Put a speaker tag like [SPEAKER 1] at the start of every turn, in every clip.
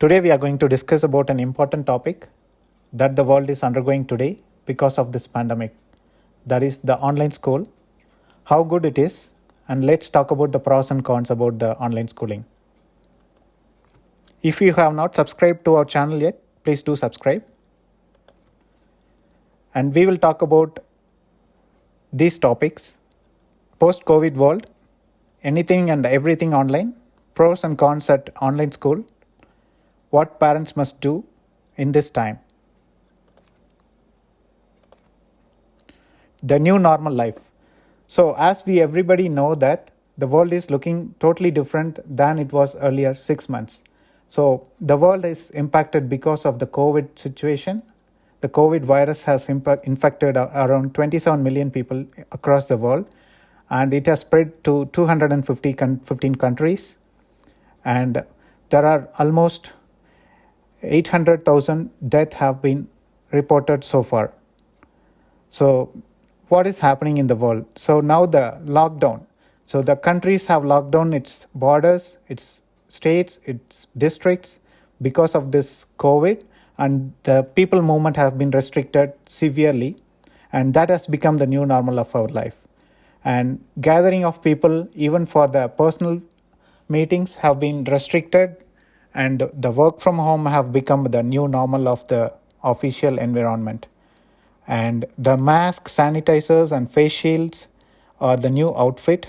[SPEAKER 1] Today we are going to discuss about an important topic that the world is undergoing today because of this pandemic. That is the online school, how good it is, and let's talk about the pros and cons about the online schooling. If you have not subscribed to our channel yet, please do subscribe. And we will talk about these topics: post-COVID world, anything and everything online, pros and cons at online school, what parents must do in this time. The new normal life. So as we everybody know that the world is looking totally different than it was earlier 6 months. So the world is impacted because of the COVID situation. The COVID virus has infected around 27 million people across the world, and it has spread to 215 countries. And there are almost 800,000 deaths have been reported so far. So what is happening in the world? So now the lockdown. So the countries have locked down its borders, its states, its districts because of this COVID, and the people movement have been restricted severely, and that has become the new normal of our life. And gathering of people, even for the personal meetings, have been restricted, and the work from home have become the new normal of the official environment. And the mask, sanitizers, and face shields are the new outfit.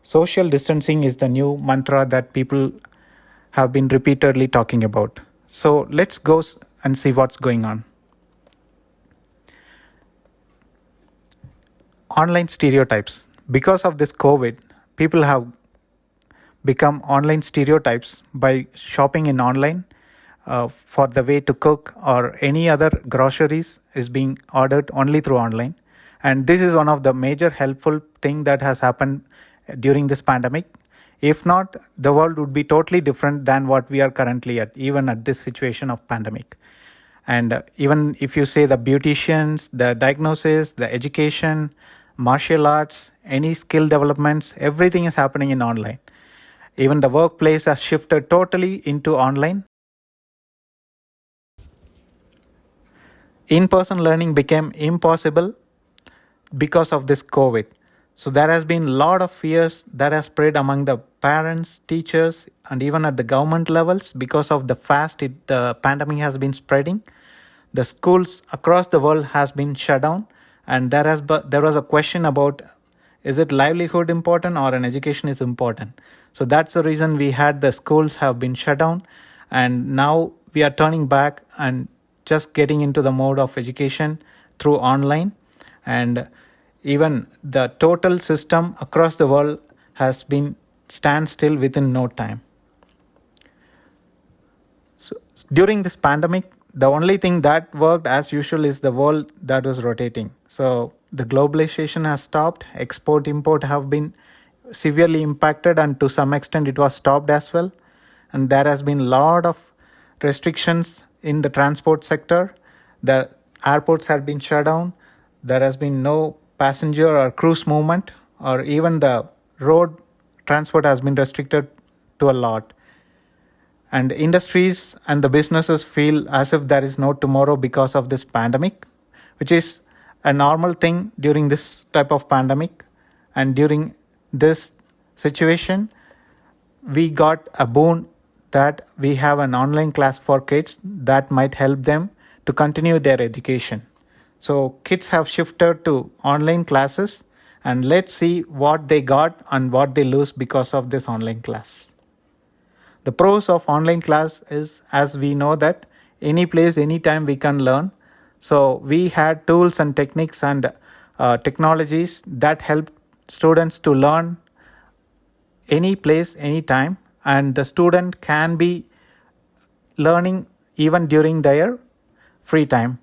[SPEAKER 1] Social distancing is the new mantra that people have been repeatedly talking about. So let's go and see what's going on. Online stereotypes. Because of this COVID, people have become online stereotypes by shopping in online. For the way to cook or any other groceries is being ordered only through online. And this is one of the major helpful thing that has happened during this pandemic. If not, the world would be totally different than what we are currently at, even at this situation of pandemic. And even if you say the beauticians, the diagnosis, the education, martial arts, any skill developments, everything is happening in online. Even the workplace has shifted totally into online. In-person learning became impossible because of this COVID. So there has been a lot of fears that has spread among the parents, teachers, and even at the government levels because of the the pandemic has been spreading. The schools across the world has been shut down, and there was a question about, is it livelihood important or an education is important? So that's the reason we had the schools have been shut down, and now we are turning back and just getting into the mode of education through online. And even the total system across the world has been stand still within no time. So during this pandemic, the only thing that worked as usual is the world that was rotating. So the globalization has stopped, export import have been severely impacted, and to some extent it was stopped as well. And there has been a lot of restrictions in the transport sector. The airports have been shut down. There has been no passenger or cruise movement, or even the road transport has been restricted to a lot. And industries and the businesses feel as if there is no tomorrow because of this pandemic, which is a normal thing during this type of pandemic. And during this situation, we got a boon that we have an online class for kids that might help them to continue their education. So kids have shifted to online classes, and let's see what they got and what they lose because of this online class. The pros of online class is, as we know, that any place, anytime we can learn. So we had tools and techniques and technologies that help students to learn any place, anytime, and the student can be learning even during their free time.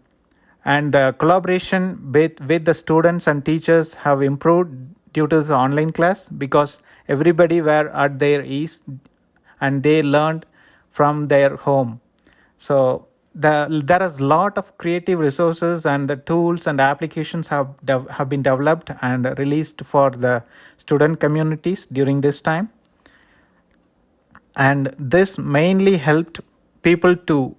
[SPEAKER 1] And the collaboration with the students and teachers have improved due to the online class because everybody were at their ease and they learned from their home. So there is a lot of creative resources, and the tools and applications have been developed and released for the student communities during this time. And this mainly helped people to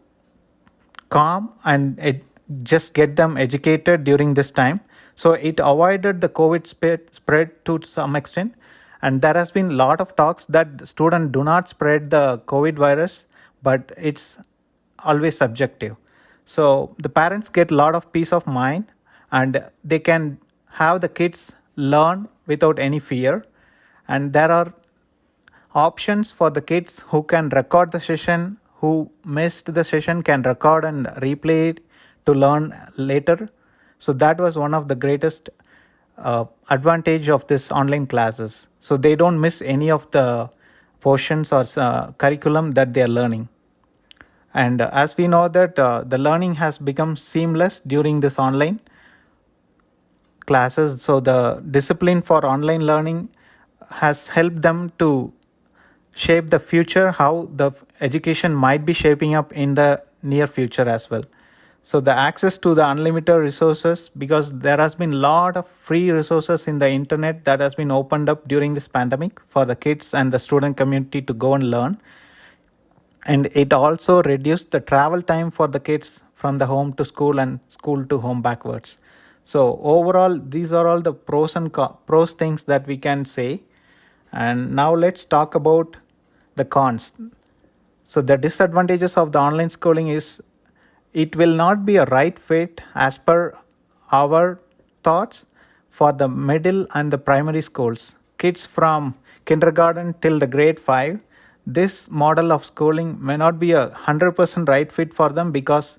[SPEAKER 1] calm and just get them educated during this time. So it avoided the COVID spread to some extent. And there has been a lot of talks that students do not spread the COVID virus, but it's always subjective. So the parents get a lot of peace of mind, and they can have the kids learn without any fear. And there are options for the kids who can record the session, who missed the session can record and replay it to learn later. So that was one of the greatest advantage of this online classes. So they don't miss any of the portions or curriculum that they are learning. And as we know that the learning has become seamless during this online classes, so the discipline for online learning has helped them to shape the future, how the education might be shaping up in the near future as well. So the access to the unlimited resources, because there has been a lot of free resources in the internet that has been opened up during this pandemic for the kids and the student community to go and learn. And it also reduced the travel time for the kids from the home to school and school to home backwards. So overall, these are all the pros things that we can say. And now let's talk about the cons. So the disadvantages of the online schooling is it will not be a right fit as per our thoughts for the middle and the primary schools. Kids from kindergarten till the grade 5, this model of schooling may not be 100% right fit for them, because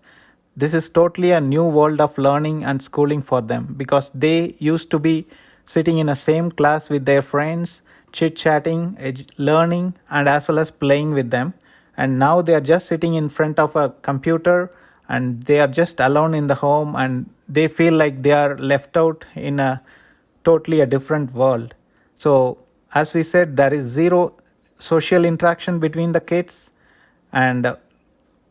[SPEAKER 1] this is totally a new world of learning and schooling for them, because they used to be sitting in a same class with their friends, chit-chatting, learning, and as well as playing with them. And now they are just sitting in front of a computer, and they are just alone in the home, and they feel like they are left out in a totally a different world. So as we said, there is zero social interaction between the kids, and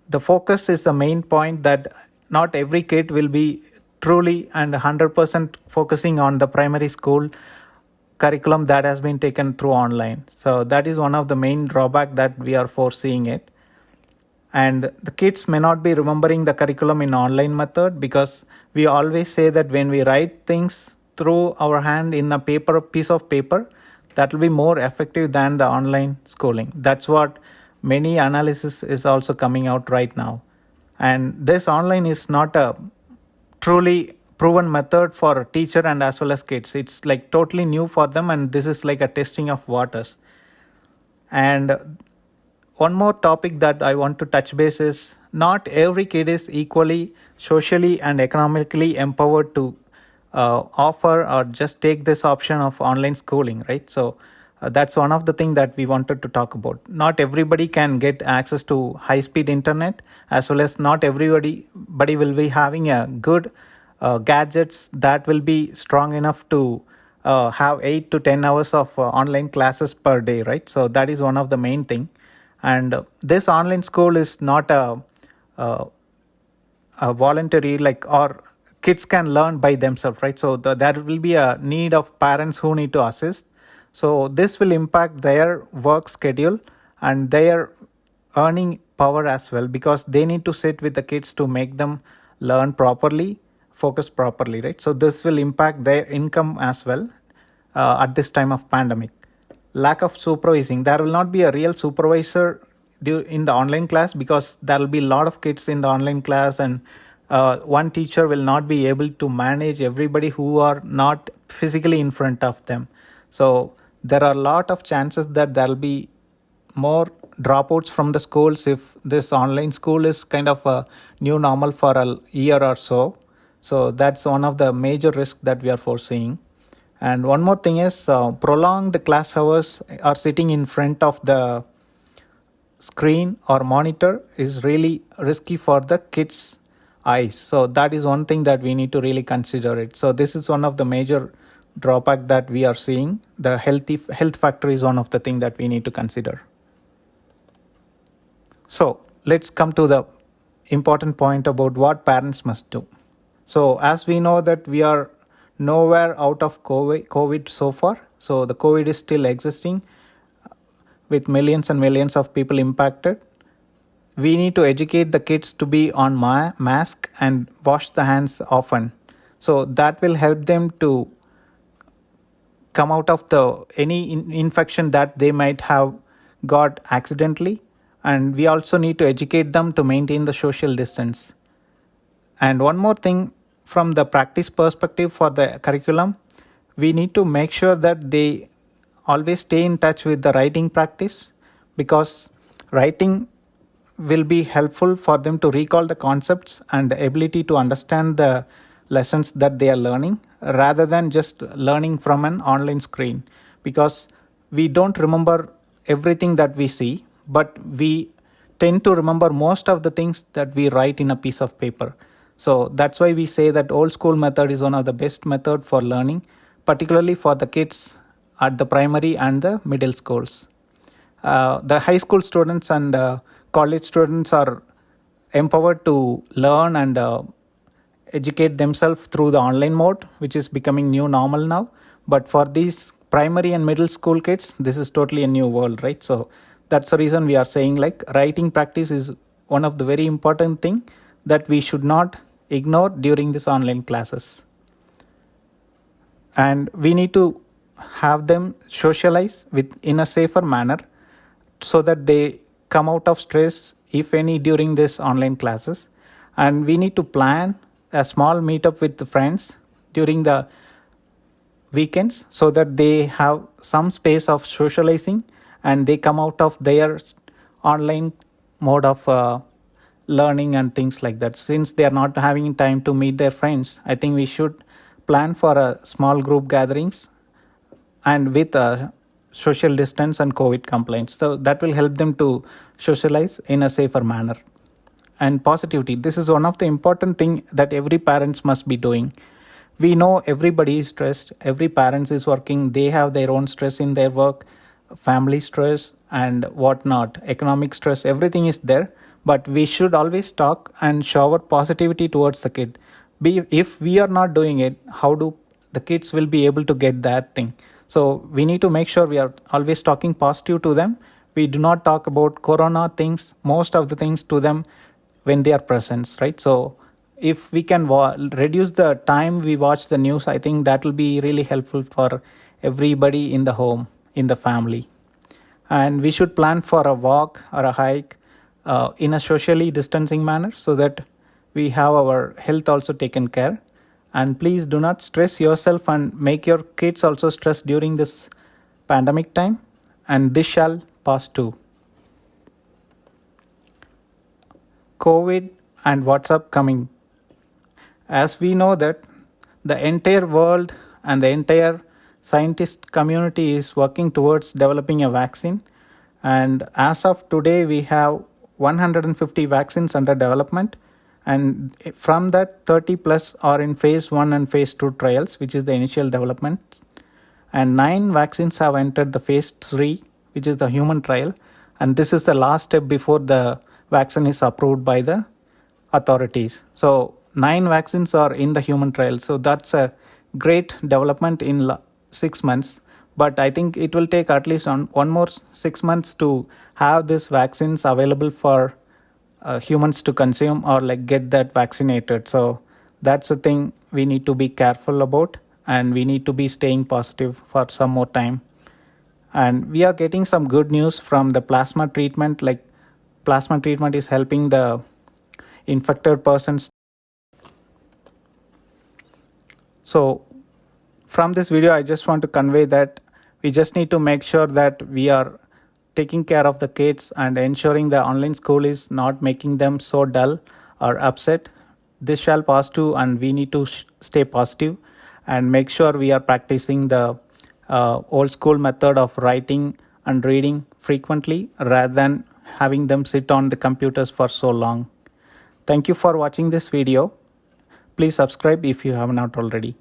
[SPEAKER 1] the focus is the main point, that not every kid will be truly and 100% focusing on the primary school curriculum that has been taken through online. So that is one of the main drawback that we are foreseeing it. And the kids may not be remembering the curriculum in online method, because we always say that when we write things through our hand in a piece of paper, that will be more effective than the online schooling. That's what many analysis is also coming out right now. And this online is not a truly proven method for a teacher and as well as kids. It's like totally new for them, and this is like a testing of waters. And one more topic that I want to touch base is, not every kid is equally socially and economically empowered to offer or just take this option of online schooling, right? So that's one of the things that we wanted to talk about. Not everybody can get access to high-speed internet, as well as not everybody will be having a good gadgets that will be strong enough to have 8 to 10 hours of online classes per day, right? So that is one of the main thing. And this online school is not a voluntary, like, or kids can learn by themselves, right? So there will be a need of parents who need to assist. So this will impact their work schedule and their earning power as well, because they need to sit with the kids to make them learn properly, focus properly, right? So this will impact their income as well at this time of pandemic. Lack of supervising. There will not be a real supervisor in the online class, because there will be a lot of kids in the online class, and one teacher will not be able to manage everybody who are not physically in front of them. So there are a lot of chances that there will be more dropouts from the schools if this online school is kind of a new normal for a year or so. So that's one of the major risks that we are foreseeing. And one more thing is prolonged class hours or sitting in front of the screen or monitor is really risky for the kids' eyes. So that is one thing that we need to really consider it. So this is one of the major drawback that we are seeing. The health factor is one of the thing that we need to consider. So let's come to the important point about what parents must do. So as we know that we are nowhere out of COVID so far. So the COVID is still existing with millions and millions of people impacted. we need to educate the kids to be on mask and wash the hands often. So that will help them to come out of the any infection that they might have got accidentally. And we also need to educate them to maintain the social distance. And one more thing, from the practice perspective for the curriculum, we need to make sure that they always stay in touch with the writing practice, because writing will be helpful for them to recall the concepts and the ability to understand the lessons that they are learning, rather than just learning from an online screen. Because we don't remember everything that we see, but we tend to remember most of the things that we write in a piece of paper. So that's why we say that old school method is one of the best method for learning, particularly for the kids at the primary and the middle schools. The high school students and college students are empowered to learn and educate themselves through the online mode, which is becoming new normal now. But for these primary and middle school kids, this is totally a new world, right? So that's the reason we are saying like writing practice is one of the very important thing that we should not ignore during this online classes. And we need to have them socialize in a safer manner, so that they come out of stress, if any, during this online classes. And we need to plan a small meetup with the friends during the weekends, so that they have some space of socializing and they come out of their online mode of learning and things like that. Since they are not having time to meet their friends, I think we should plan for a small group gatherings, and with social distance and COVID compliance. So that will help them to socialize in a safer manner. And positivity, this is one of the important thing that every parents must be doing. We know everybody is stressed, every parents is working, they have their own stress in their work, family stress and whatnot, economic stress, everything is there. But we should always talk and shower positivity towards the kid. If we are not doing it, how do the kids will be able to get that thing? So we need to make sure we are always talking positive to them. We do not talk about corona things, most of the things to them when they are present, right? So if we can reduce the time we watch the news, I think that will be really helpful for everybody in the home, in the family. And we should plan for a walk or a hike in a socially distancing manner, so that we have our health also taken care. And please do not stress yourself and make your kids also stress during this pandemic time, and this shall pass too. COVID and what's upcoming. As we know that the entire world and the entire scientist community is working towards developing a vaccine, and as of today we have 150 vaccines under development, and from that 30 plus are in phase 1 and phase 2 trials, which is the initial development, and 9 vaccines have entered the phase 3, which is the human trial, and this is the last step before the vaccine is approved by the authorities. So 9 vaccines are in the human trial, so that's a great development in 6 months. But I think it will take at least one more 6 months to have these vaccines available for humans to consume or like get that vaccinated. So that's the thing we need to be careful about, and we need to be staying positive for some more time. And we are getting some good news from the plasma treatment, like plasma treatment is helping the infected persons. So from this video, I just want to convey that we just need to make sure that we are taking care of the kids and ensuring the online school is not making them so dull or upset. This shall pass too, and we need to stay positive and make sure we are practicing the old school method of writing and reading frequently, rather than having them sit on the computers for so long. Thank you for watching this video. Please subscribe if you have not already.